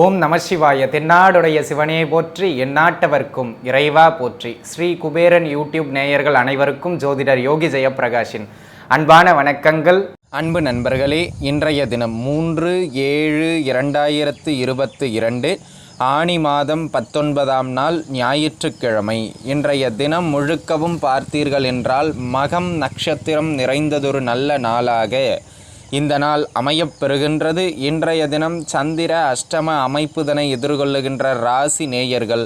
ஓம் நமசிவாய. தென்னாடுடைய சிவனே போற்றி, எந்நாட்டவர்க்கும் இறைவா போற்றி. ஸ்ரீ குபேரன் யூடியூப் நேயர்கள் அனைவருக்கும் ஜோதிடர் யோகி ஜெயப்பிரகாஷின் அன்பான வணக்கங்கள். அன்பு நண்பர்களே, இன்றைய தினம் 3/7/2022 ஆனி மாதம் 19ஆம் நாள் ஞாயிற்றுக்கிழமை. இன்றைய தினம் முழுக்கவும் பார்த்தீர்கள் என்றால் மகம் நட்சத்திரம் நிறைந்ததொரு நல்ல நாளாக இந்த நாள் அமையப்பெறுகின்றது. இன்றைய தினம் சந்திர அஷ்டம அமைப்புதனை எதிர்கொள்ளுகின்ற ராசி நேயர்கள்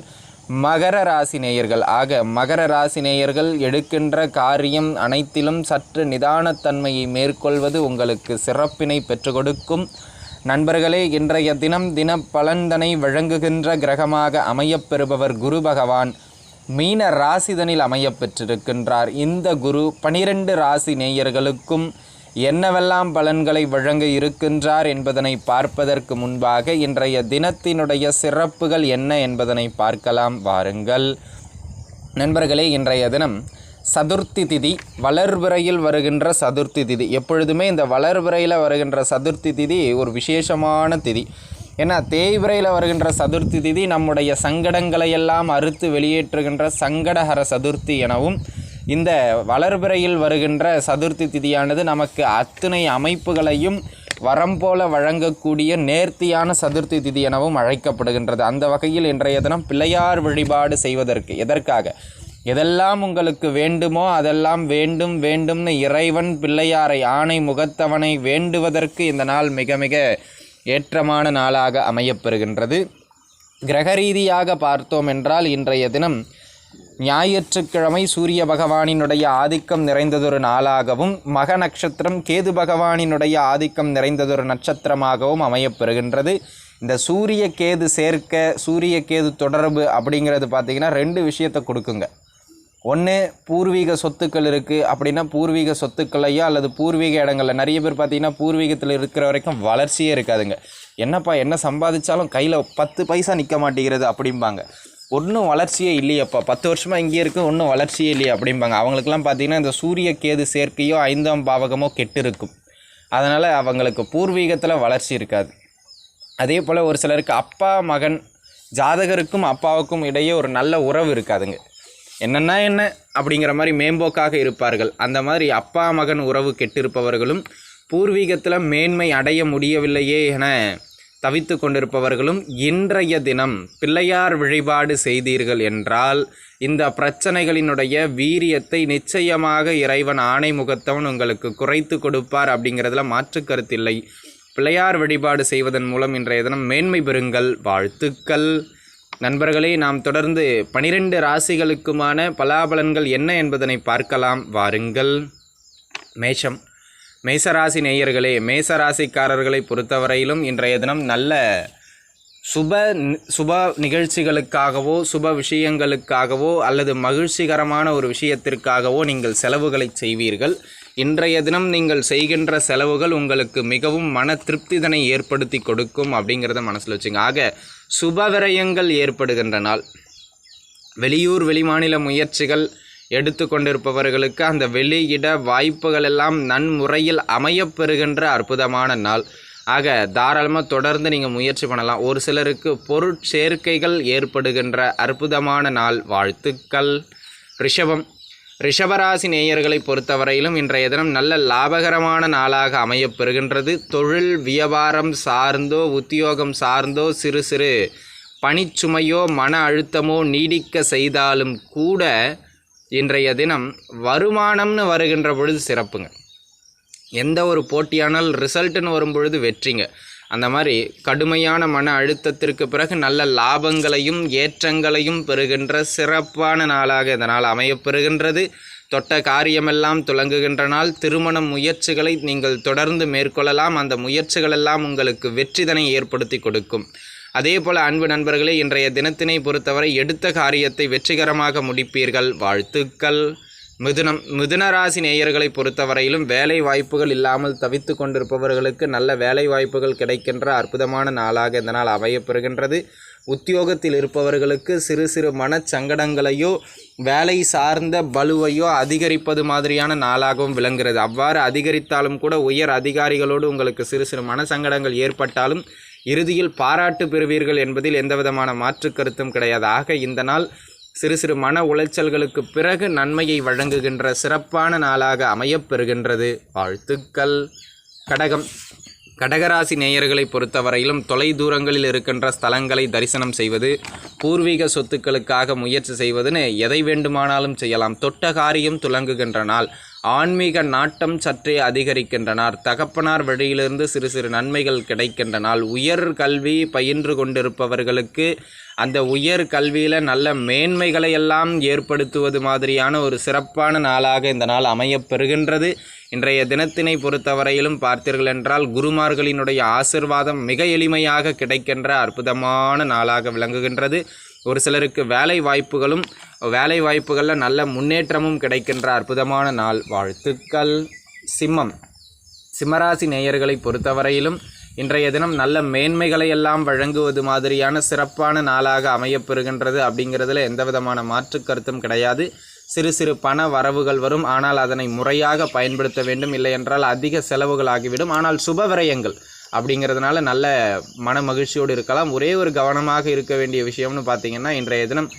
மகர ராசி நேயர்கள். ஆக மகர ராசி நேயர்கள் எடுக்கின்ற காரியம் அனைத்திலும் சற்று நிதானத்தன்மையை மேற்கொள்வது உங்களுக்கு சிறப்பினை பெற்றுக் கொடுக்கும். நண்பர்களே, இன்றைய தினம் தின பலன்தனை வழங்குகின்ற கிரகமாக அமையப்பெறுபவர் குரு பகவான் மீன ராசிதனில் அமையப்பெற்றிருக்கின்றார். இந்த குரு 12 ராசி நேயர்களுக்கும் என்னவெல்லாம் பலன்களை வழங்க இருக்கின்றார் என்பதனை பார்ப்பதற்கு முன்பாக இன்றைய தினத்தினுடைய சிறப்புகள் என்ன என்பதனை பார்க்கலாம் வாருங்கள். நண்பர்களே, இன்றைய தினம் சதுர்த்தி திதி, வளர்பிறையில் வருகின்ற சதுர்த்தி திதி. எப்பொழுதுமே இந்த வளர்பிறையில் வருகின்ற சதுர்த்தி திதி ஒரு விசேஷமான திதி. ஏன்னா தேய்பிறையில் வருகின்ற சதுர்த்தி திதி நம்முடைய சங்கடங்களையெல்லாம் அறுத்து வெளியேற்றுகின்ற சங்கடஹர சதுர்த்தி எனவும், இந்த வளர்பிறையில் வருகின்ற சதுர்த்தி திதியானது நமக்கு அத்தனை அமைப்புகளையும் வரம் போல வழங்கக்கூடிய நேர்த்தியான சதுர்த்தி திதி எனவும் அழைக்கப்படுகின்றது. அந்த வகையில் இன்றைய தினம் பிள்ளையார் வழிபாடு செய்வதற்கு, எதற்காக எதெல்லாம் உங்களுக்கு வேண்டுமோ அதெல்லாம் வேண்டும் வேண்டும்னு இறைவன் பிள்ளையாரை ஆணை முகத்தவனை வேண்டுவதற்கு இந்த நாள் மிக மிக ஏற்றமான நாளாக அமையப்பெறுகின்றது. கிரக ரீதியாக பார்த்தோம் என்றால் இன்றைய தினம் ஞாயிற்றுக்கிழமை சூரிய பகவானினுடைய ஆதிக்கம் நிறைந்ததொரு நாளாகவும், மக நட்சத்திரம் கேது பகவானினுடைய ஆதிக்கம் நிறைந்ததொரு நட்சத்திரமாகவும் அமையப்பெறுகின்றது. இந்த சூரிய கேது சேர்க்க, சூரிய கேது தொடர்பு அப்படிங்கிறது பார்த்திங்கன்னா 2 விஷயத்தை கொடுக்குங்க. ஒன்று, பூர்வீக சொத்துக்கள் இருக்குது அப்படின்னா பூர்வீக சொத்துக்களையோ அல்லது பூர்வீக இடங்களில் நிறைய பேர் பார்த்திங்கன்னா பூர்வீகத்தில் இருக்கிற வரைக்கும் வளர்ச்சியே இருக்காதுங்க. என்னப்பா என்ன சம்பாதிச்சாலும் கையில் 10 பைசா நிற்க மாட்டேங்கிறது அப்படிம்பாங்க. ஒன்றும் வளர்ச்சியே இல்லையப்பா, 10 வருஷமாக இங்கே இருக்குது, ஒன்றும் வளர்ச்சியே இல்லையே அப்படிம்பாங்க. அவங்களுக்கெல்லாம் பார்த்திங்கன்னா இந்த சூரிய கேது சேர்க்கையோ 5ஆம் பாவகமோ கெட்டு இருக்கும். அதனால் அவங்களுக்கு பூர்வீகத்தில் வளர்ச்சி இருக்காது. அதே போல் ஒரு சிலருக்கு அப்பா மகன் ஜாதகருக்கும் அப்பாவுக்கும் இடையே ஒரு நல்ல உறவு இருக்காதுங்க. என்னென்னா என்ன அப்படிங்கிற மாதிரி மேம்போக்காக இருப்பார்கள். அந்த மாதிரி அப்பா மகன் உறவு கெட்டிருப்பவர்களும், பூர்வீகத்தில் மேன்மை அடைய முடியவில்லையே என தவித்து கொண்டிருப்பவர்களும் இன்றைய தினம் பிள்ளையார் வழிபாடு செய்தீர்கள் என்றால் இந்த பிரச்சனைகளினுடைய வீரியத்தை நிச்சயமாக இறைவன் ஆணை முகத்தவன் உங்களுக்கு குறைத்து கொடுப்பார். அப்படிங்கிறதுல மாற்று கருத்தில்லை. பிள்ளையார் வழிபாடு செய்வதன் மூலம் இன்றைய தினம் மேன்மை பெறுங்கள். வாழ்த்துக்கள். நண்பர்களே, நாம் தொடர்ந்து 12 ராசிகளுக்குமான பலாபலன்கள் என்ன என்பதனை பார்க்கலாம் வாருங்கள். மேஷம். மேசராசி நேயர்களே, மேசராசிக்காரர்களை பொறுத்தவரையிலும் இன்றைய தினம் நல்ல சுப நிகழ்ச்சிகளுக்காகவோ சுப விஷயங்களுக்காகவோ அல்லது மகிழ்ச்சிகரமான ஒரு விஷயத்திற்காகவோ நீங்கள் செலவுகளை செய்வீர்கள். இன்றைய தினம் நீங்கள் செய்கின்ற செலவுகள் உங்களுக்கு மிகவும் மன திருப்திதனை ஏற்படுத்தி கொடுக்கும் அப்படிங்கிறத மனசில் வச்சுங்க. ஆக சுப விரயங்கள் ஏற்படுகின்ற நாள். வெளியூர் வெளிமாநில முயற்சிகள் எடுத்து கொண்டிருப்பவர்களுக்கு அந்த வெளியிட வாய்ப்புகள் எல்லாம் நன்முறையில் அமையப்பெறுகின்ற அற்புதமான நாள். ஆக தாராளமாக தொடர்ந்து நீங்கள் முயற்சி பண்ணலாம். ஒரு சிலருக்கு பொருட்சேர்க்கைகள் ஏற்படுகின்ற அற்புதமான நாள். வாழ்த்துக்கள். ரிஷபம். ரிஷபராசி நேயர்களை பொறுத்தவரையிலும் இன்றைய தினம் நல்ல லாபகரமான நாளாக அமையப்பெறுகின்றது. தொழில் வியாபாரம் சார்ந்தோ உத்தியோகம் சார்ந்தோ சிறு சிறு பணிச்சுமையோ மன அழுத்தமோ நீடிக்க செய்தாலும் கூட இன்றைய தினம் வருமானம்னு வருகின்ற பொழுது சிறப்புங்க. எந்த ஒரு போட்டியானால் ரிசல்ட்டுன்னு வரும்பொழுது வெற்றிங்க. அந்த மாதிரி கடுமையான மன அழுத்தத்திற்கு பிறகு நல்ல லாபங்களையும் ஏற்றங்களையும் பெறுகின்ற சிறப்பான நாளாக இந்த நாள் அமையப்பெறுகின்றது. தொட்ட காரியமெல்லாம் துலங்குகின்ற நாள். திருமண முயற்சிகளை நீங்கள் தொடர்ந்து மேற்கொள்ளலாம். அந்த முயற்சிகளெல்லாம் உங்களுக்கு வெற்றிதனை ஏற்படுத்தி கொடுக்கும். அதே போல் அன்பு நண்பர்களே, இன்றைய தினத்தினை பொறுத்தவரை எடுத்த காரியத்தை வெற்றிகரமாக முடிப்பீர்கள். வாழ்த்துக்கள். மிதுனராசி நேயர்களை பொறுத்தவரையிலும் வேலை வாய்ப்புகள் இல்லாமல் தவித்து கொண்டிருப்பவர்களுக்கு நல்ல வேலை வாய்ப்புகள் கிடைக்கின்ற அற்புதமான நாளாக இந்த நாள் அமையப்பெறுகின்றது. உத்தியோகத்தில் இருப்பவர்களுக்கு சிறு சிறு மனச்சங்கடங்களையோ வேலை சார்ந்த பலுவையோ அதிகரிப்பது மாதிரியான நாளாகவும் விளங்குகிறது. அவ்வாறு அதிகரித்தாலும் கூட உயர் அதிகாரிகளோடு உங்களுக்கு சிறு சிறு மனசங்கடங்கள் ஏற்பட்டாலும் இறுதியில் பாராட்டு பெறுவீர்கள் என்பதில் எந்தவிதமான மாற்று கருத்தும் கிடையாது. ஆக இந்த நாள் சிறு சிறு மன உளைச்சல்களுக்கு பிறகு நன்மையை வழங்குகின்ற சிறப்பான நாளாக அமையப்பெறுகின்றது. வாழ்த்துக்கள். கடகம். கடகராசி நேயர்களை பொறுத்தவரையிலும் தொலை தூரங்களில் இருக்கின்ற ஸ்தலங்களை தரிசனம் செய்வது, பூர்வீக சொத்துக்களுக்காக முயற்சி செய்வதுன்னு எதை வேண்டுமானாலும் செய்யலாம். தொட்ட காரியம் துலங்குகின்ற நாள். ஆன்மீக நாட்டம் சற்றே அதிகரிக்கின்ற நாள். தகப்பனார் வழியிலிருந்து சிறு சிறு நன்மைகள் கிடைக்கின்ற நாள். உயர் கல்வி பயின்று கொண்டிருப்பவர்களுக்கு அந்த உயர் கல்வியில் நல்ல மேன்மைகளை எல்லாம் ஏற்படுத்துவது மாதிரியான ஒரு சிறப்பான நாளாக இந்த நாள் அமையப்பெறுகின்றது. இன்றைய தினத்தினை பொறுத்தவரையிலும் பார்த்தீர்கள் என்றால் குருமார்களினுடைய ஆசிர்வாதம் மிக எளிமையாக கிடைக்கின்ற அற்புதமான நாளாக விளங்குகின்றது. ஒரு சிலருக்கு வேலை வாய்ப்புகளில் நல்ல முன்னேற்றமும் கிடைக்கின்ற அற்புதமான நாள். வாழ்த்துக்கள். சிம்மம். சிம்மராசி நேயர்களை பொறுத்தவரையிலும் இன்றைய தினம் நல்ல மேன்மைகளை எல்லாம் வழங்குவது மாதிரியான சிறப்பான நாளாக அமையப்பெறுகின்றது. அப்படிங்கிறதுல எந்த விதமான மாற்று கருத்தும் கிடையாது. சிறு சிறு பண வரவுகள் வரும், ஆனால் அதனை முறையாக பயன்படுத்த வேண்டும். இல்லை என்றால் அதிக செலவுகள் ஆகிவிடும். ஆனால் சுப விரயங்கள் அப்படிங்கிறதுனால நல்ல மன மகிழ்ச்சியோடு இருக்கலாம். ஒரே ஒரு கவனமாக இருக்க வேண்டிய விஷயம்னு பார்த்தீங்கன்னா, இன்றைய தினம்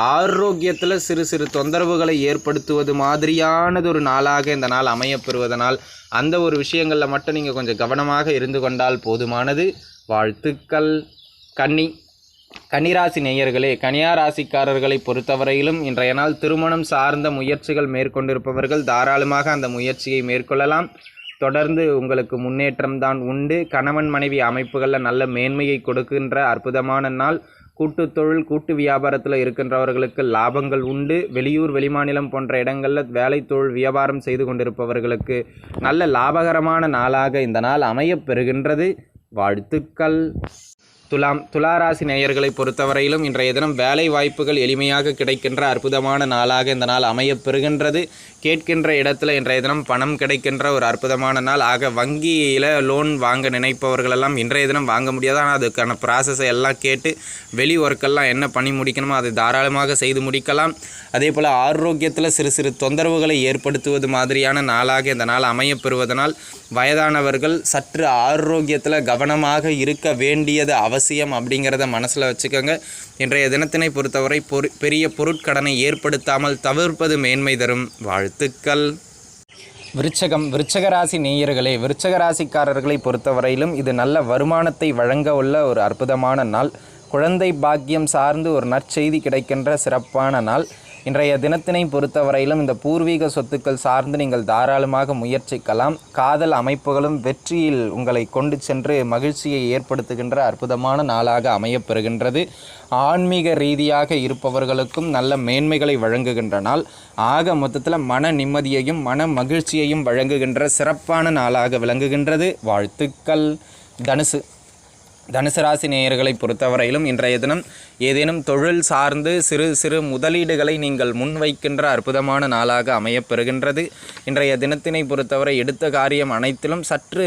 ஆரோக்கியத்தில் சிறு சிறு தொந்தரவுகளை ஏற்படுத்துவது மாதிரியானது ஒரு நாளாக இந்த நாள் அமையப்பெறுவதனால் அந்த ஒரு விஷயங்களில் மட்டும் நீங்கள் கொஞ்சம் கவனமாக இருந்து கொண்டால் போதுமானது. வாழ்த்துக்கள். கன்னிராசி நேயர்களே, கன்னியா ராசிக்காரர்களை பொறுத்தவரையிலும் இன்றைய நாள் திருமணம் சார்ந்த முயற்சிகள் மேற்கொண்டிருப்பவர்கள் தாராளமாக அந்த முயற்சியை மேற்கொள்ளலாம். தொடர்ந்து உங்களுக்கு முன்னேற்றம் தான் உண்டு. கணவன் மனைவி அமைப்புகளில் நல்ல மேன்மையை கொடுக்கின்ற அற்புதமான நாள். கூட்டு தொழில் கூட்டு வியாபாரத்தில் இருக்கின்றவர்களுக்கு லாபங்கள் உண்டு. வெளியூர் வெளிமாநிலம் போன்ற இடங்களில் வேலை தொழில் வியாபாரம் செய்து கொண்டிருப்பவர்களுக்கு நல்ல லாபகரமான நாளாக இந்த நாள் அமையப்பெறுகின்றது. வாழ்த்துக்கள். துளாராசி நேயர்களை பொறுத்தவரையிலும் இன்றைய தினம் வேலை வாய்ப்புகள் எளிமையாக கிடைக்கின்ற அற்புதமான நாளாக இந்த நாள் அமையப்பெறுகின்றது. கேட்கின்ற இடத்துல இன்றைய தினம் பணம் கிடைக்கின்ற ஒரு அற்புதமான நாள். ஆக வங்கியில் லோன் வாங்க நினைப்பவர்களெல்லாம் இன்றைய தினம் வாங்க முடியாது. ஆனால் அதுக்கான ப்ராசஸை எல்லாம் கேட்டு வெளி ஒர்க்கெல்லாம் என்ன பண்ணி முடிக்கணுமோ அதை தாராளமாக செய்து முடிக்கலாம். அதே போல் ஆரோக்கியத்தில் சிறு சிறு தொந்தரவுகளை ஏற்படுத்துவது மாதிரியான நாளாக இந்த நாள் அமையப்பெறுவதனால் வயதானவர்கள் சற்று ஆரோக்கியத்தில் கவனமாக இருக்க வேண்டியது அவசியம் அப்படிங்கிறத மனசில் வச்சுக்கோங்க. இன்றைய தினத்தினை பொறுத்தவரை பெரிய பொருட்கடனை ஏற்படுத்தாமல் தவிர்ப்பது மேன்மை தரும். வாழ்த்துக்கள். விருச்சக ராசி நேயர்களே, விருச்சக ராசிக்காரர்களை பொறுத்தவரையிலும் இது நல்ல வருமானத்தை வழங்க உள்ள ஒரு அற்புதமான நாள். குழந்தை பாக்கியம் சார்ந்து ஒரு நற்செய்தி கிடைக்கின்ற சிறப்பான நாள். இன்றைய தினத்தினை பொறுத்தவரையிலும் இந்த பூர்வீக சொத்துக்கள் சார்ந்து நீங்கள் தாராளமாக முயற்சிக்கலாம். காதல் அமைப்புகளும் வெற்றியில் உங்களை கொண்டு சென்று மகிழ்ச்சியை ஏற்படுத்துகின்ற அற்புதமான நாளாக அமையப்பெறுகின்றது. ஆன்மீக ரீதியாக இருப்பவர்களுக்கும் நல்ல மேன்மைகளை வழங்குகின்ற நாள். ஆக மொத்தத்தில் மன நிம்மதியையும் மன மகிழ்ச்சியையும் வழங்குகின்ற சிறப்பான நாளாக விளங்குகின்றது. வாழ்த்துக்கள். தனுசு ராசி நேயர்களை பொறுத்தவரையிலும் இன்றைய தினம் ஏதேனும் தொழில் சார்ந்து சிறு சிறு முதலீடுகளை நீங்கள் முன்வைக்கின்ற அற்புதமான நாளாக அமையப்பெறுகின்றது. இன்றைய தினத்தினை பொறுத்தவரை எடுத்த காரியம் அனைத்திலும் சற்று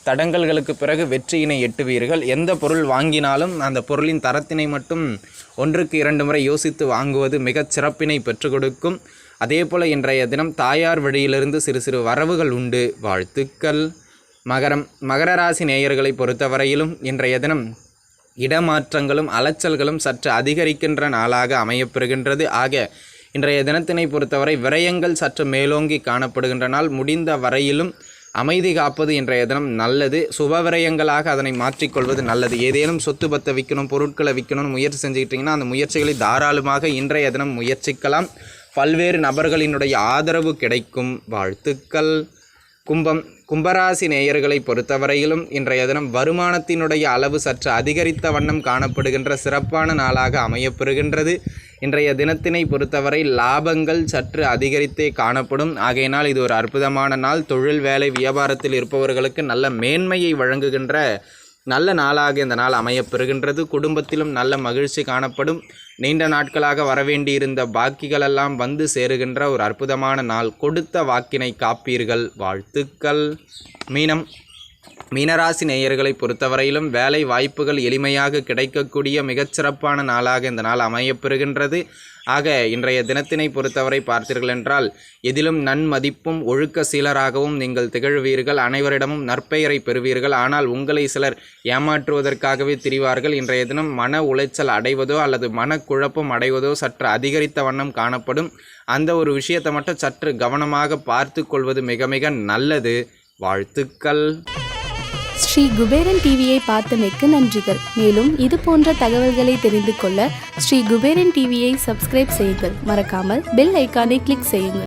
தடங்கல்களுக்கு பிறகு வெற்றியினை எட்டுவீர்கள். எந்த பொருள் வாங்கினாலும் அந்த பொருளின் தரத்தினை மட்டும் 1க்கு 2 முறை யோசித்து வாங்குவது மிகச் சிறப்பினை பெற்றுக் கொடுக்கும். அதே போல் இன்றைய தினம் தாயார் வழியிலிருந்து சிறு சிறு வரவுகள் உண்டு. வாழ்த்துக்கள். மகர ராசி நேயர்களை பொறுத்தவரையிலும் இன்றைய தினம் இடமாற்றங்களும் அலைச்சல்களும் சற்று அதிகரிக்கின்ற நாளாக அமையப்பெறுகின்றது. ஆக இன்றைய தினத்தினை பொறுத்தவரை விரயங்கள் சற்று மேலோங்கி காணப்படுகின்ற நாள். முடிந்த வரையிலும் அமைதி காப்பது இன்றைய தினம் நல்லது. சுப விரயங்களாக அதனை மாற்றிக்கொள்வது நல்லது. ஏதேனும் சொத்து பத்தை விற்கணும், பொருட்களை விற்கணும்னு முயற்சி செஞ்சுக்கிட்டிங்கன்னா அந்த முயற்சிகளை தாராளமாக இன்றைய தினம் முயற்சிக்கலாம். பல்வேறு நபர்களினுடைய ஆதரவு கிடைக்கும். வாழ்த்துக்கள். கும்பராசி நேயர்களை பொறுத்தவரையிலும் இன்றைய தினம் வருமானத்தினுடைய அளவு சற்று அதிகரித்த வண்ணம் காணப்படுகின்ற சிறப்பான நாளாக அமையப்பெறுகின்றது. இன்றைய தினத்தினை பொறுத்தவரை லாபங்கள் சற்று அதிகரித்தே காணப்படும். ஆகையினால் இது ஒரு அற்புதமான நாள். தொழில் வேலை வியாபாரத்தில் இருப்பவர்களுக்கு நல்ல மேன்மையை வழங்குகின்ற நல்ல நாளாக இந்த நாள் அமையப்பெறுகின்றது. குடும்பத்திலும் நல்ல மகிழ்ச்சி காணப்படும். நீண்ட நாட்களாக வரவேண்டியிருந்த பாக்கிகளெல்லாம் வந்து சேருகின்ற ஒரு அற்புதமான நாள். கொடுத்த வாக்கினை காப்பீர்கள். வாழ்த்துக்கள். மீனராசி நேயர்களை பொறுத்தவரையிலும் வேலை வாய்ப்புகள் எளிமையாக கிடைக்கக்கூடிய மிகச்சிறப்பான நாளாக இந்த நாள் அமையப்பெறுகின்றது. ஆக இன்றைய தினத்தினை பொறுத்தவரை பார்த்தீர்கள் என்றால் எதிலும் நன்மதிப்பும் ஒழுக்க சீலராகவும் நீங்கள் திகழ்வீர்கள். அனைவரிடமும் நற்பெயரை பெறுவீர்கள். ஆனால் உங்களை சிலர் ஏமாற்றுவதற்காகவே திரிவார்கள். இன்றைய தினம் மன உளைச்சல் அடைவதோ அல்லது மனக்குழப்பம் அடைவதோ சற்று அதிகரித்த வண்ணம் காணப்படும். அந்த ஒரு விஷயத்தை மட்டும் சற்று கவனமாக பார்த்து கொள்வது மிக மிக நல்லது. வாழ்த்துக்கள். ஸ்ரீ குபேரன் டிவியை பார்த்தமைக்கு நன்றிகள். மேலும் இது போன்ற தகவல்களை தெரிந்து கொள்ள ஸ்ரீ குபேரன் டிவியை சப்ஸ்கிரைப் செய்யுங்கள். மறக்காமல் பெல் ஐக்கானை கிளிக் செய்யுங்கள்.